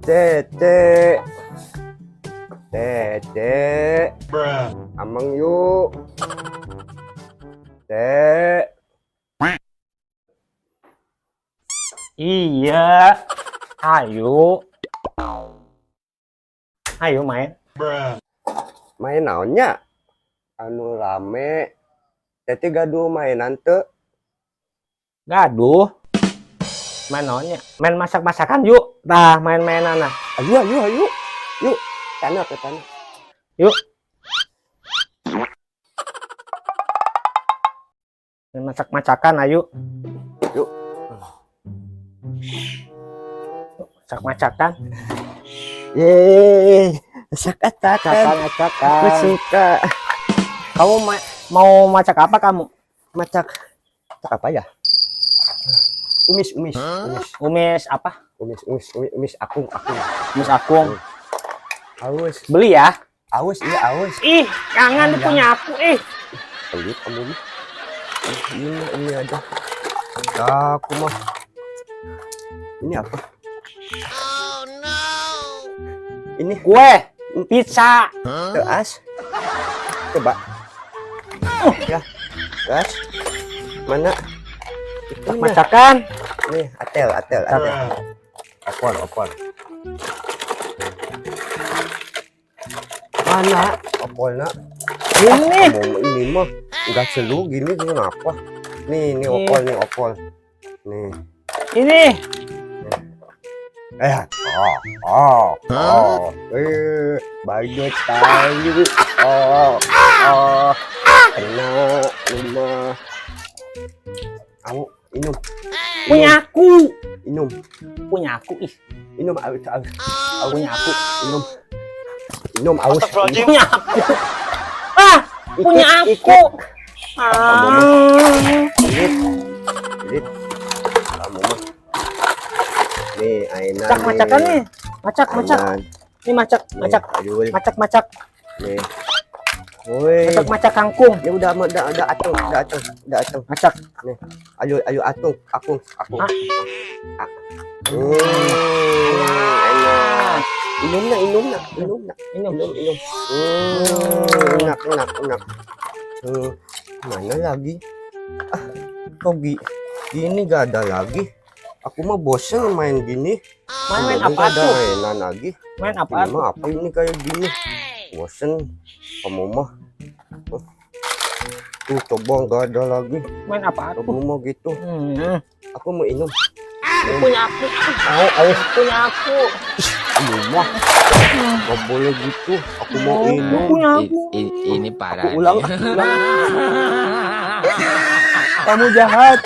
Dede. Dede. Amang yuk. Dek. Iya. Ayo. Ayo main. Main naonnya? Anu rame. Teti gaduh mainan teu. Gaduh. Main naonnya? Main masak-masakan yuk. Dah main-mainan nah. Ayo. Yuk. Tanah ke tanah. Yuk. Main masak-masakan ayo. Yuk. Masak-masakan. Yeay. Masak-masakan. Masak-masakan. Aku suka. Kamu mau masak apa kamu? Masak apa ya? Umis. Umis apa? Umis akung. Umis akung. Aus. Beli ya? Aus, iya aus. Ih, jangan punya aku. Beli kamu mah. Ini aja. Aku mah. Ini apa? Oh no. Ini Kue, pizza. Teas. Coba. Ya. Gas. Mana? Masakan. Nih, atel. Opor. Mana? Opolna. Ini mah enggak selu gini kenapa? Nih opol. Nih. Ini. Banyak tahu. Kena rumah. Kamu minum. Punya aku. Minum. Punya aku. Ih. Minum aus. Punya aku. Minum aus. Punya aku. Punya aku. Lilit. Kamu mah. Nih, ainan. Masak-masakan nih. Masak. Ini masak. Masak. Nih. Woi. Masak kangkung. Ya udah ateng. Masak. Nih. Ayo atung. Enak. Minum. Enak. Mana lagi? Kok gini gak ada lagi? Aku mah bosen main gini. Main apa ada tuh? mainan lagi. Main apa? Ini mah apa ini kayak gini? Bosen. Kamu mah. Tuh coba nggak ada lagi. Main apa Kamu tuh? mau gitu? Aku mau minum. Punya aku. Punya aku. Kamu mah. Gak boleh gitu. Aku mau minum. Punya aku. Ini parah. Ulang. Kamu jahat.